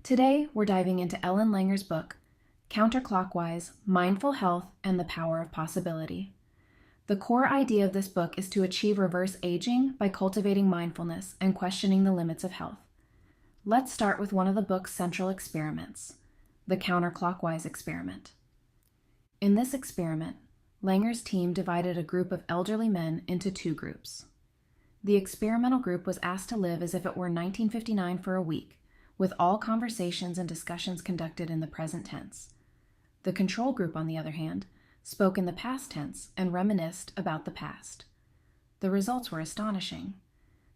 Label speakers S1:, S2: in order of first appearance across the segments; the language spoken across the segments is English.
S1: Today, we're diving into Ellen Langer's book, Counterclockwise, Mindful Health and the Power of Possibility. The core idea of this book is to achieve reverse aging by cultivating mindfulness and questioning the limits of health. Let's start with one of the book's central experiments, the counterclockwise experiment. In this experiment, Langer's team divided a group of elderly men into two groups. The experimental group was asked to live as if it were 1959 for a week, with all conversations and discussions conducted in the present tense. The control group, on the other hand, spoke in the past tense and reminisced about the past. The results were astonishing.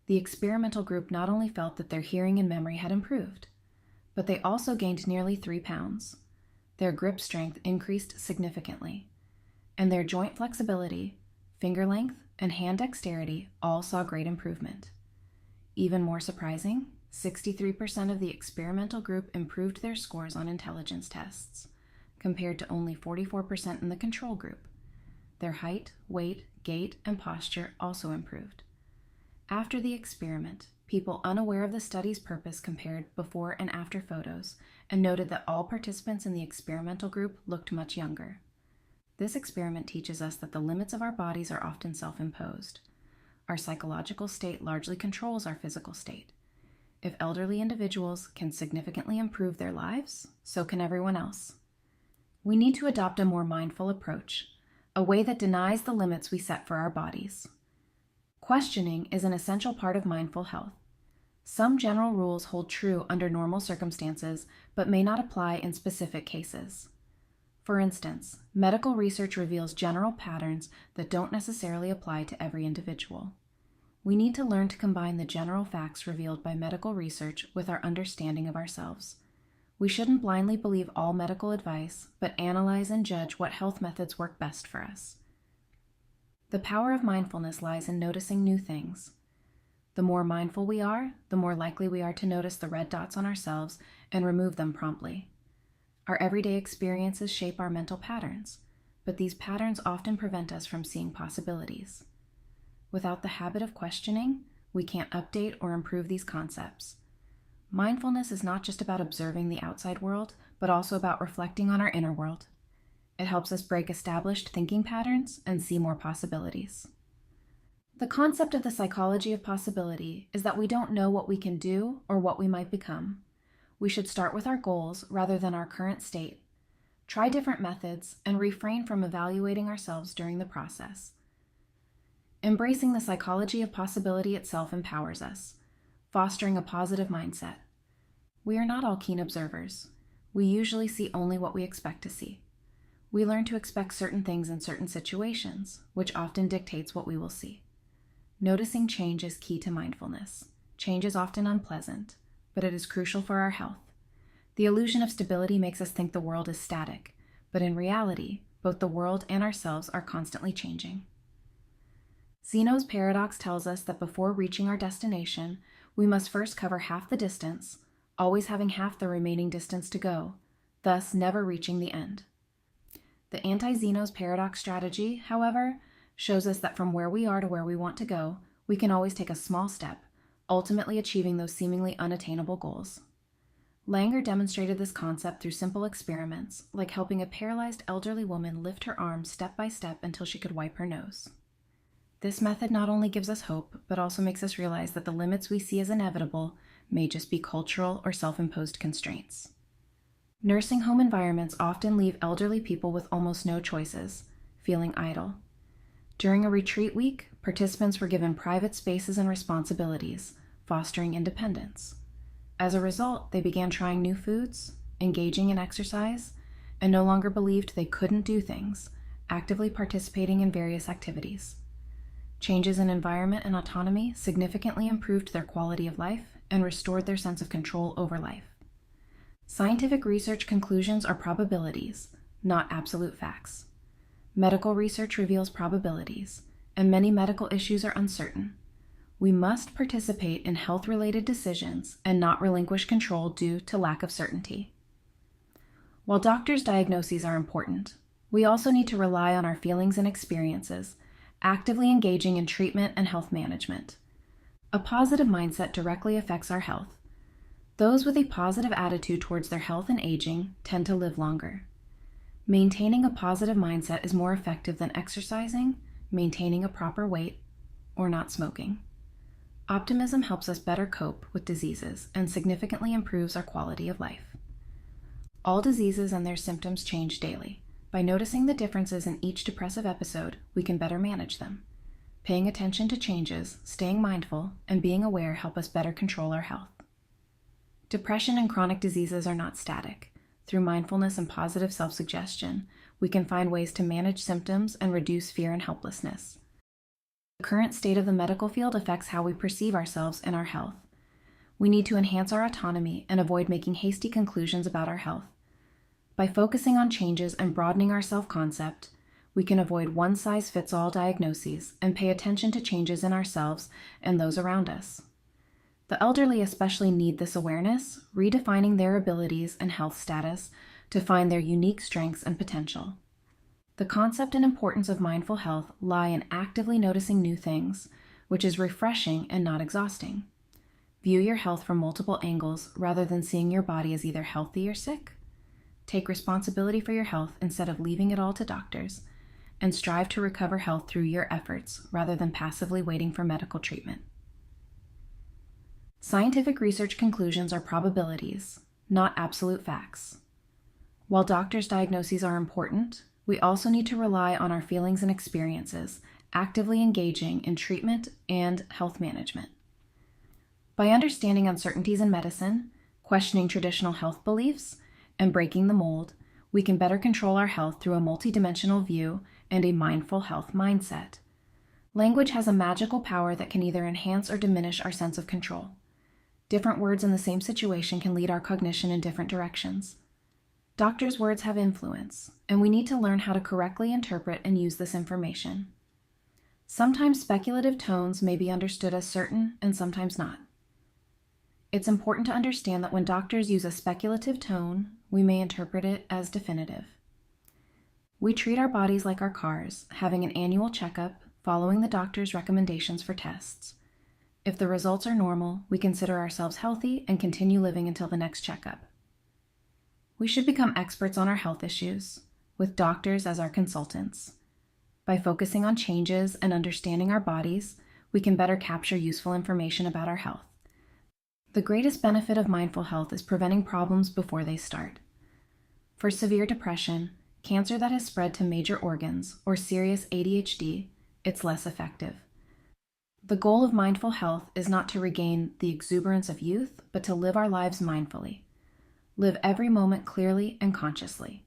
S1: The experimental group not only felt that their hearing and memory had improved, but they also gained nearly 3 pounds. Their grip strength increased significantly, and their joint flexibility, finger length, and hand dexterity all saw great improvement. Even more surprising, 63% of the experimental group improved their scores on intelligence tests, compared to only 44% in the control group. Their height, weight, gait, and posture also improved. After the experiment, people unaware of the study's purpose compared before and after photos and noted that all participants in the experimental group looked much younger. This experiment teaches us that the limits of our bodies are often self-imposed. Our psychological state largely controls our physical state. If elderly individuals can significantly improve their lives, so can everyone else. We need to adopt a more mindful approach, a way that denies the limits we set for our bodies. Questioning is an essential part of mindful health. Some general rules hold true under normal circumstances, but may not apply in specific cases. For instance, medical research reveals general patterns that don't necessarily apply to every individual. We need to learn to combine the general facts revealed by medical research with our understanding of ourselves. We shouldn't blindly believe all medical advice, but analyze and judge what health methods work best for us. The power of mindfulness lies in noticing new things. The more mindful we are, the more likely we are to notice the red dots on ourselves and remove them promptly. Our everyday experiences shape our mental patterns, but these patterns often prevent us from seeing possibilities. Without the habit of questioning, we can't update or improve these concepts. Mindfulness is not just about observing the outside world, but also about reflecting on our inner world. It helps us break established thinking patterns and see more possibilities. The concept of the psychology of possibility is that we don't know what we can do or what we might become. We should start with our goals rather than our current state. Try different methods and refrain from evaluating ourselves during the process. Embracing the psychology of possibility itself empowers us, fostering a positive mindset. We are not all keen observers. We usually see only what we expect to see. We learn to expect certain things in certain situations, which often dictates what we will see. Noticing change is key to mindfulness. Change is often unpleasant, but it is crucial for our health. The illusion of stability makes us think the world is static, but in reality, both the world and ourselves are constantly changing. Zeno's paradox tells us that before reaching our destination, we must first cover half the distance, always having half the remaining distance to go, thus never reaching the end. The anti-Zeno's paradox strategy, however, shows us that from where we are to where we want to go, we can always take a small step, ultimately achieving those seemingly unattainable goals. Langer demonstrated this concept through simple experiments, like helping a paralyzed elderly woman lift her arms step by step until she could wipe her nose. This method not only gives us hope, but also makes us realize that the limits we see as inevitable may just be cultural or self-imposed constraints. Nursing home environments often leave elderly people with almost no choices, feeling idle. During a retreat week, participants were given private spaces and responsibilities, fostering independence. As a result, they began trying new foods, engaging in exercise, and no longer believed they couldn't do things, actively participating in various activities. Changes in environment and autonomy significantly improved their quality of life and restored their sense of control over life. Scientific research conclusions are probabilities, not absolute facts. Medical research reveals probabilities, and many medical issues are uncertain. We must participate in health-related decisions and not relinquish control due to lack of certainty. While doctors' diagnoses are important, we also need to rely on our feelings and experiences, actively engaging in treatment and health management. A positive mindset directly affects our health. Those with a positive attitude towards their health and aging tend to live longer. Maintaining a positive mindset is more effective than exercising, maintaining a proper weight, or not smoking. Optimism helps us better cope with diseases and significantly improves our quality of life. All diseases and their symptoms change daily. By noticing the differences in each depressive episode, we can better manage them. Paying attention to changes, staying mindful, and being aware help us better control our health. Depression and chronic diseases are not static. Through mindfulness and positive self-suggestion, we can find ways to manage symptoms and reduce fear and helplessness. The current state of the medical field affects how we perceive ourselves and our health. We need to enhance our autonomy and avoid making hasty conclusions about our health. By focusing on changes and broadening our self-concept, we can avoid one-size-fits-all diagnoses and pay attention to changes in ourselves and those around us. The elderly especially need this awareness, redefining their abilities and health status to find their unique strengths and potential. The concept and importance of mindful health lie in actively noticing new things, which is refreshing and not exhausting. View your health from multiple angles rather than seeing your body as either healthy or sick. Take responsibility for your health instead of leaving it all to doctors, and strive to recover health through your efforts rather than passively waiting for medical treatment. Scientific research conclusions are probabilities, not absolute facts. While doctors' diagnoses are important, we also need to rely on our feelings and experiences, actively engaging in treatment and health management. By understanding uncertainties in medicine, questioning traditional health beliefs, and breaking the mold, we can better control our health through a multidimensional view and a mindful health mindset. Language has a magical power that can either enhance or diminish our sense of control. Different words in the same situation can lead our cognition in different directions. Doctors' words have influence, and we need to learn how to correctly interpret and use this information. Sometimes speculative tones may be understood as certain and sometimes not. It's important to understand that when doctors use a speculative tone, we may interpret it as definitive. We treat our bodies like our cars, having an annual checkup, following the doctor's recommendations for tests. If the results are normal, we consider ourselves healthy and continue living until the next checkup. We should become experts on our health issues, with doctors as our consultants. By focusing on changes and understanding our bodies, we can better capture useful information about our health. The greatest benefit of mindful health is preventing problems before they start. For severe depression, cancer that has spread to major organs, or serious ADHD, it's less effective. The goal of mindful health is not to regain the exuberance of youth, but to live our lives mindfully. Live every moment clearly and consciously.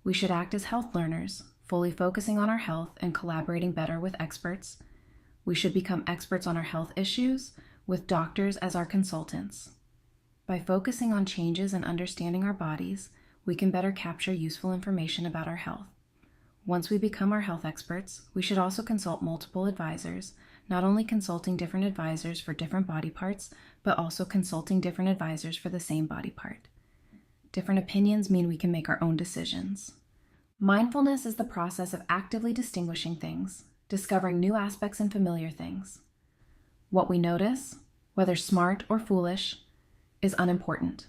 S1: We should act as health learners, fully focusing on our health and collaborating better with experts. We should become experts on our health issues, with doctors as our consultants. By focusing on changes and understanding our bodies, we can better capture useful information about our health. Once we become our health experts, we should also consult multiple advisors, not only consulting different advisors for different body parts, but also consulting different advisors for the same body part. Different opinions mean we can make our own decisions. Mindfulness is the process of actively distinguishing things, discovering new aspects in familiar things. What we notice, whether smart or foolish, is unimportant.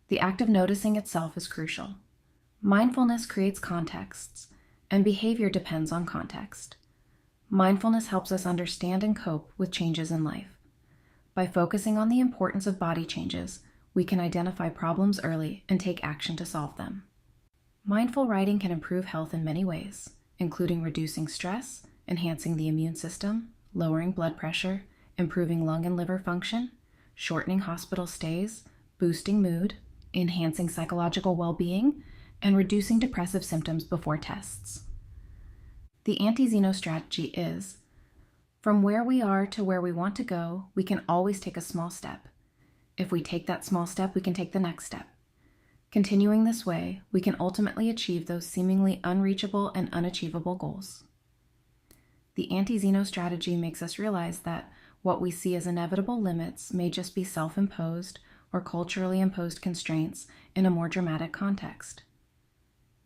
S1: The act of noticing itself is crucial. Mindfulness creates contexts, and behavior depends on context. Mindfulness helps us understand and cope with changes in life. By focusing on the importance of body changes, we can identify problems early and take action to solve them. Mindful writing can improve health in many ways, including reducing stress, enhancing the immune system, lowering blood pressure, improving lung and liver function, shortening hospital stays, boosting mood, enhancing psychological well-being, and reducing depressive symptoms before tests. The anti-Zeno strategy is, from where we are to where we want to go, we can always take a small step. If we take that small step, we can take the next step. Continuing this way, we can ultimately achieve those seemingly unreachable and unachievable goals. The anti-Zeno strategy makes us realize that what we see as inevitable limits may just be self-imposed or culturally imposed constraints in a more dramatic context.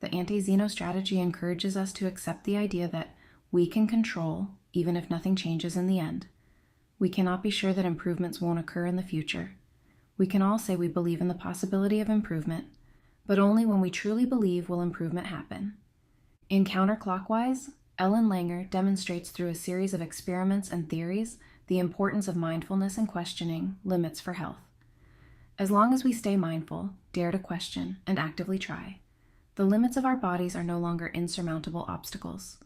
S1: The anti-Zeno strategy encourages us to accept the idea that we can control, even if nothing changes in the end. We cannot be sure that improvements won't occur in the future. We can all say we believe in the possibility of improvement, but only when we truly believe will improvement happen. In Counterclockwise, Ellen Langer demonstrates through a series of experiments and theories the importance of mindfulness and questioning limits for health. As long as we stay mindful, dare to question, and actively try, the limits of our bodies are no longer insurmountable obstacles.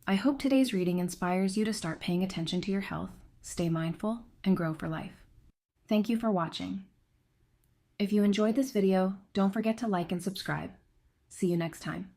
S1: I hope today's reading inspires you to start paying attention to your health, stay mindful, and grow for life. Thank you for watching. If you enjoyed this video, don't forget to like and subscribe. See you next time.